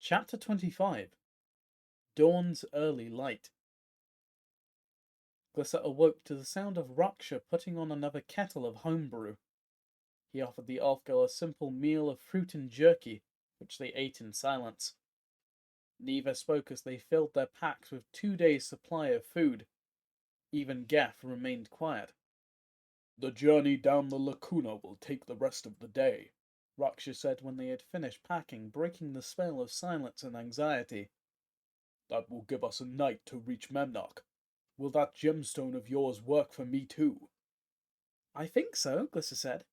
Chapter 25 Dawn's Early Light. Glissa awoke to the sound of Raksha putting on another kettle of homebrew. He offered the elf girl a simple meal of fruit and jerky, which they ate in silence. Neither spoke as they filled their packs with 2 days' supply of food. Even Gaff remained quiet. "The journey down the Lacuna will take the rest of the day," Raksha said when they had finished packing, breaking the spell of silence and anxiety. "That will give us a night to reach Memnarch. Will that gemstone of yours work for me too?" "I think so," Glissa said.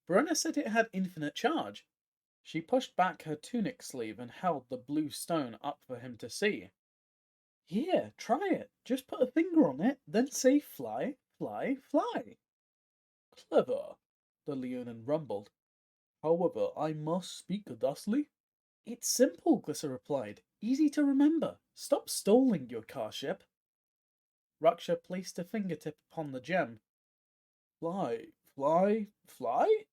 "Bruenna said it had infinite charge." She pushed back her tunic sleeve and held the blue stone up for him to see. "Here, try it. Just put a finger on it, then say fly, fly, fly." "Clever," the Leonin rumbled. "However, I must speak thusly." "It's simple," Glissa replied. "Easy to remember. Stop stalling, your carship." Raksha placed a fingertip upon the gem. "Fly, fly, fly?"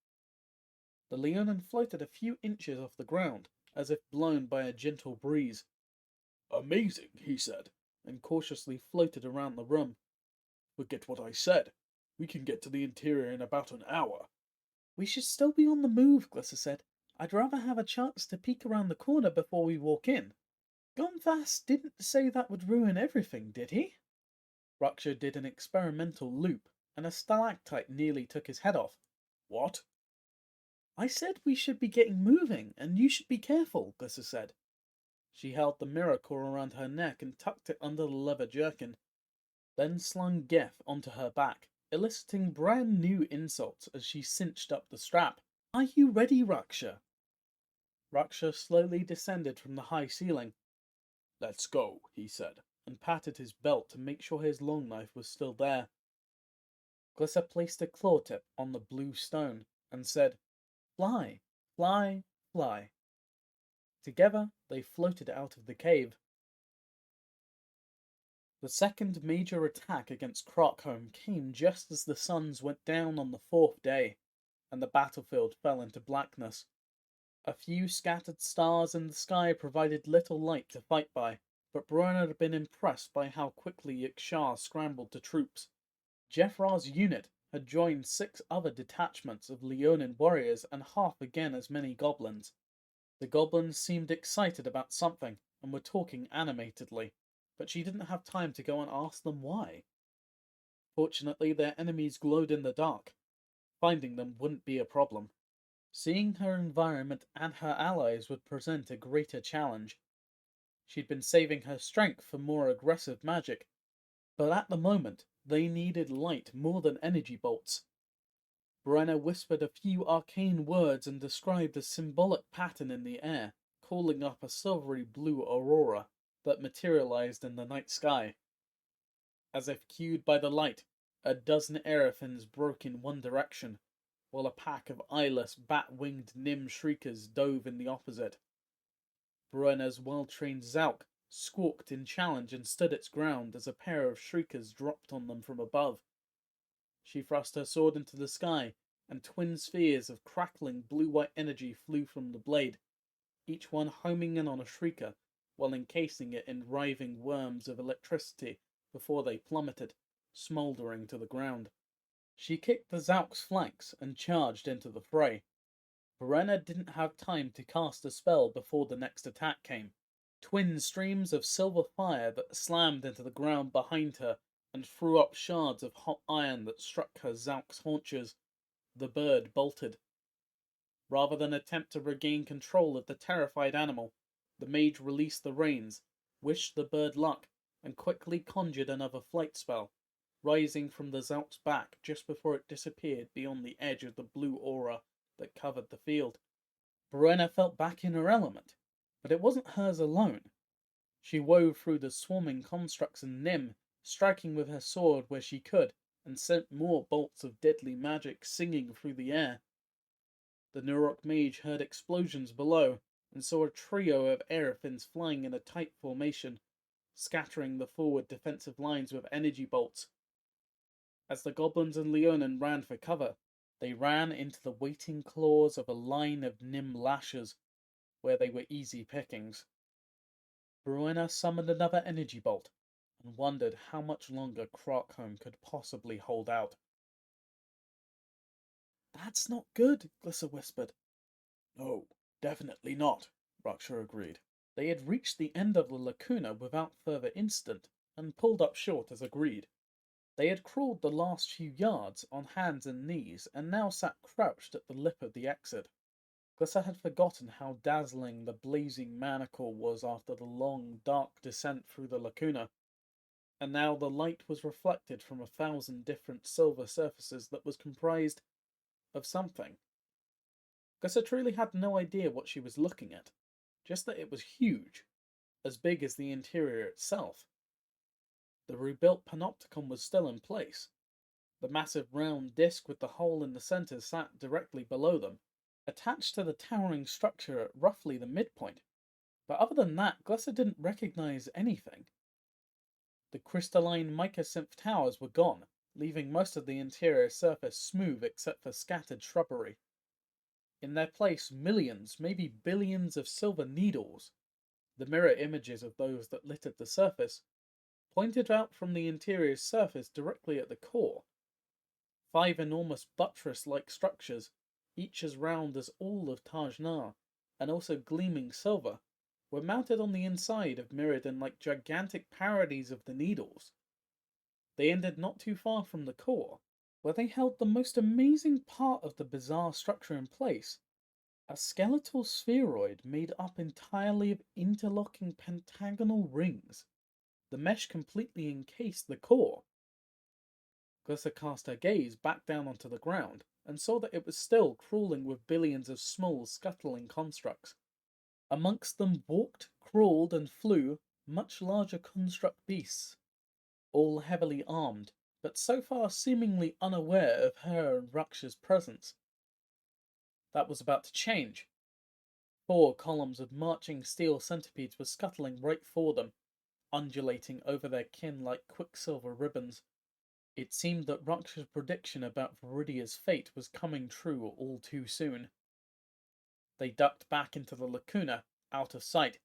The Leonin floated a few inches off the ground, as if blown by a gentle breeze. "Amazing," he said, and cautiously floated around the room. "Forget what I said. We can get to the interior in about an hour." "We should still be on the move," Glissa said. "I'd rather have a chance to peek around the corner before we walk in." "Gomvas didn't say that would ruin everything, did he?" Raksha did an experimental loop, and a stalactite nearly took his head off. "What?" "I said we should be getting moving, and you should be careful," Glissa said. She held the mirror core around her neck and tucked it under the leather jerkin, then slung Geth onto her back, eliciting brand new insults as she cinched up the strap. "Are you ready, Raksha?" Raksha slowly descended from the high ceiling. "Let's go," he said, and patted his belt to make sure his long knife was still there. Glissa placed a claw tip on the blue stone and said, "Fly, fly, fly." Together they floated out of the cave. The second major attack against Krark came just as the suns went down on the fourth day, and the battlefield fell into blackness. A few scattered stars in the sky provided little light to fight by, but Bruenna had been impressed by how quickly Yakshar scrambled to troops. Jeffrar's unit had joined 6 other detachments of Leonin warriors and half again as many goblins. The goblins seemed excited about something and were talking animatedly, but she didn't have time to go and ask them why. Fortunately, their enemies glowed in the dark. Finding them wouldn't be a problem. Seeing her environment and her allies would present a greater challenge. She'd been saving her strength for more aggressive magic, but at the moment they needed light more than energy bolts. Bruenna whispered a few arcane words and described a symbolic pattern in the air, calling up a silvery blue aurora that materialized in the night sky. As if cued by the light, a dozen aerophans broke in one direction, while a pack of eyeless, bat-winged Nim shriekers dove in the opposite. Bruenna's well-trained Zauk squawked in challenge and stood its ground as a pair of shriekers dropped on them from above. She thrust her sword into the sky, and twin spheres of crackling blue-white energy flew from the blade, each one homing in on a shrieker, while encasing it in writhing worms of electricity before they plummeted, smouldering to the ground. She kicked the Zauk's flanks and charged into the fray. Bruenna didn't have time to cast a spell before the next attack came. Twin streams of silver fire that slammed into the ground behind her and threw up shards of hot iron that struck her Zauk's haunches. The bird bolted. Rather than attempt to regain control of the terrified animal, the mage released the reins, wished the bird luck, and quickly conjured another flight spell, rising from the Zauk's back just before it disappeared beyond the edge of the blue aura that covered the field. Bruenna felt back in her element, but it wasn't hers alone. She wove through the swarming constructs and Nim, striking with her sword where she could, and sent more bolts of deadly magic singing through the air. The Nurok mage heard explosions below, and saw a trio of aerophans flying in a tight formation, scattering the forward defensive lines with energy bolts. As the goblins and Leonin ran for cover, they ran into the waiting claws of a line of Nim lashers, where they were easy pickings. Bruenna summoned another energy bolt and wondered how much longer Krark could possibly hold out. That's not good, Glissa whispered. No, definitely not, Raksha agreed. They had reached the end of the Lacuna without further incident and pulled up short as agreed. They had crawled the last few yards on hands and knees and now sat crouched at the lip of the exit. Glissa had forgotten how dazzling the blazing manacle was after the long, dark descent through the Lacuna, and now the light was reflected from 1,000 different silver surfaces that was comprised of something. Glissa truly had no idea what she was looking at, just that it was huge, as big as the interior itself. The rebuilt panopticon was still in place. The massive round disc with the hole in the center sat directly below them, attached to the towering structure at roughly the midpoint. But other than that, Glissa didn't recognize anything. The crystalline microsynth towers were gone, leaving most of the interior surface smooth except for scattered shrubbery. In their place, millions, maybe billions of silver needles, the mirror images of those that littered the surface, pointed out from the interior surface directly at the core. 5 enormous buttress-like structures, each as round as all of Taj-Nar, and also gleaming silver, were mounted on the inside of Mirrodin like gigantic parodies of the needles. They ended not too far from the core, where they held the most amazing part of the bizarre structure in place, a skeletal spheroid made up entirely of interlocking pentagonal rings. The mesh completely encased the core. Glissa cast her gaze back down onto the ground and saw that it was still crawling with billions of small, scuttling constructs. Amongst them walked, crawled, and flew much larger construct beasts, all heavily armed, but so far seemingly unaware of her and Raksha's presence. That was about to change. 4 columns of marching steel centipedes were scuttling right for them, undulating over their kin like quicksilver ribbons. It seemed that Raksha's prediction about Viridia's fate was coming true all too soon. They ducked back into the Lacuna, out of sight.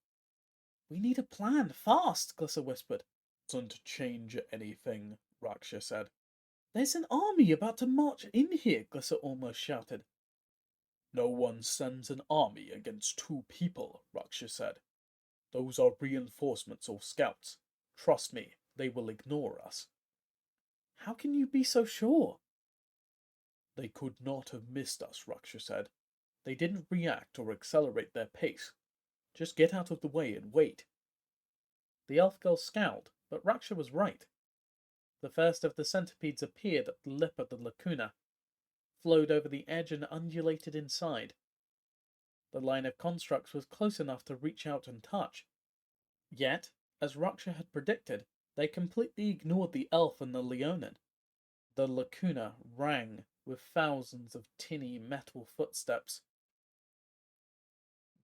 We need a plan, fast, Glissa whispered. Doesn't change anything, Raksha said. There's an army about to march in here, Glissa almost shouted. No one sends an army against 2 people, Raksha said. Those are reinforcements or scouts. Trust me, they will ignore us. How can you be so sure? They could not have missed us, Raksha said. They didn't react or accelerate their pace. Just get out of the way and wait. The elf girl scowled, but Raksha was right. The first of the centipedes appeared at the lip of the Lacuna, flowed over the edge and undulated inside. The line of constructs was close enough to reach out and touch. Yet, as Raksha had predicted, they completely ignored the elf and the Leonin. The Lacuna rang with thousands of tinny metal footsteps.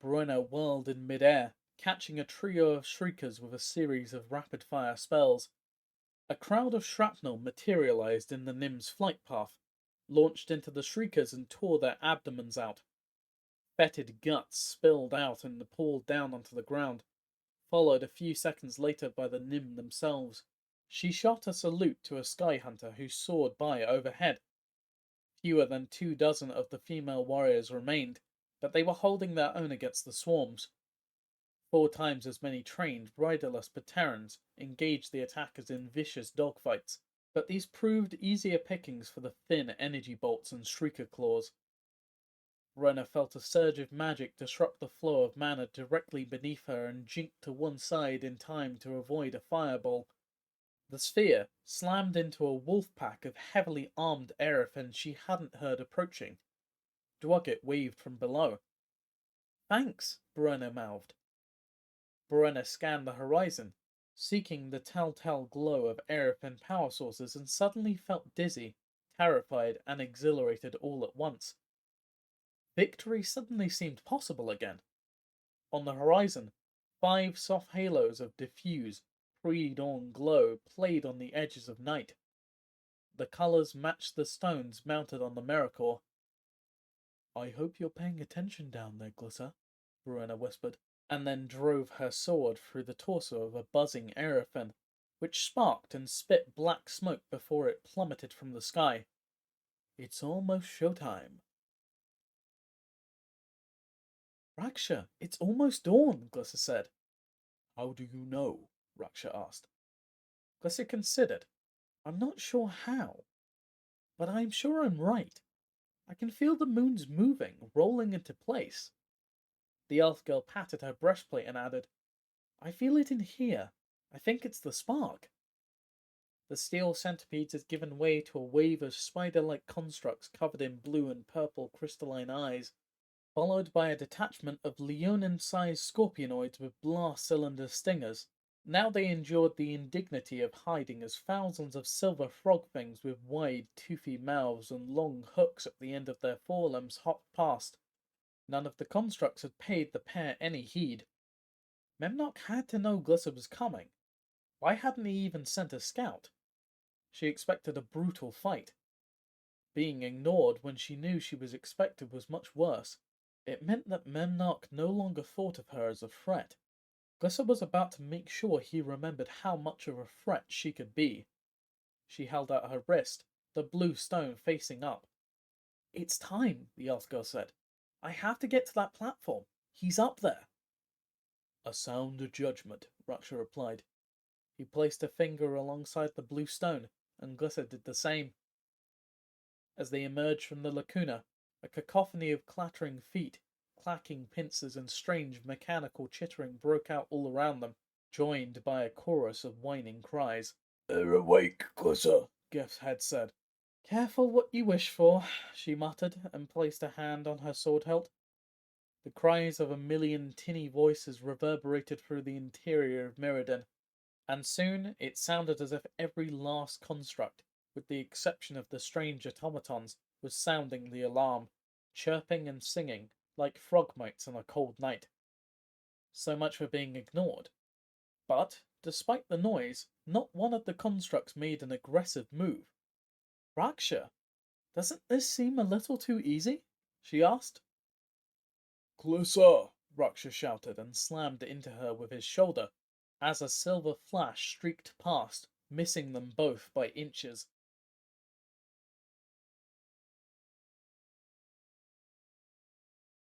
Bruenna whirled in midair, catching a trio of shriekers with a series of rapid-fire spells. A crowd of shrapnel materialized in the Nim's flight path, launched into the shriekers and tore their abdomens out. Fetid guts spilled out and poured down onto the ground, followed a few seconds later by the Nim themselves. She shot a salute to a sky hunter who soared by overhead. Fewer than 24 of the female warriors remained, but they were holding their own against the swarms. 4 times as many trained, riderless Paterans engaged the attackers in vicious dogfights, but these proved easier pickings for the thin energy bolts and shrieker claws. Bruenna felt a surge of magic disrupt the flow of mana directly beneath her and jinked to one side in time to avoid a fireball. The sphere slammed into a wolf pack of heavily armed Aerofen she hadn't heard approaching. Dwugget waved from below. Thanks, Bruenna mouthed. Bruenna scanned the horizon, seeking the telltale glow of Aerofen power sources, and suddenly felt dizzy, terrified, and exhilarated all at once. Victory suddenly seemed possible again. On the horizon, 5 soft halos of diffuse, pre-dawn glow played on the edges of night. The colours matched the stones mounted on the mirror core. I hope you're paying attention down there, Glissa, Bruenna whispered. and then drove her sword through the torso of a buzzing aerophane, which sparked and spit black smoke before it plummeted from the sky. It's almost showtime. Raksha, it's almost dawn, Glissa said. How do you know? Raksha asked. Glissa considered. I'm not sure how, but I'm sure I'm right. I can feel the moon's moving, rolling into place. The elf girl patted her breastplate and added, I feel it in here. I think it's the spark. The steel centipedes had given way to a wave of spider-like constructs covered in blue and purple crystalline eyes, followed by a detachment of leonin-sized scorpionoids with blast cylinder stingers. Now they endured the indignity of hiding as thousands of silver frog things with wide, toothy mouths and long hooks at the end of their forelimbs hopped past. None of the constructs had paid the pair any heed. Memnarch had to know Glissa was coming. Why hadn't he even sent a scout? She expected a brutal fight. Being ignored when she knew she was expected was much worse. It meant that Memnarch no longer thought of her as a threat. Glissa was about to make sure he remembered how much of a threat she could be. She held out her wrist, the blue stone facing up. It's time, the elf girl said. I have to get to that platform. He's up there. A sound judgment, Raksha replied. He placed a finger alongside the blue stone, and Glissa did the same. As they emerged from the Lacuna, a cacophony of clattering feet, clacking pincers, and strange mechanical chittering broke out all around them, joined by a chorus of whining cries. They're awake, Glissa, Gef's head said. Careful what you wish for, she muttered, and placed a hand on her sword hilt. The cries of a million tinny voices reverberated through the interior of Mirrodin, and soon it sounded as if every last construct, with the exception of the strange automatons, was sounding the alarm, chirping and singing like frogmites on a cold night. So much for being ignored. But, despite the noise, not one of the constructs made an aggressive move. Raksha, doesn't this seem a little too easy? She asked. Glissa, Raksha shouted and slammed into her with his shoulder, as a silver flash streaked past, missing them both by inches.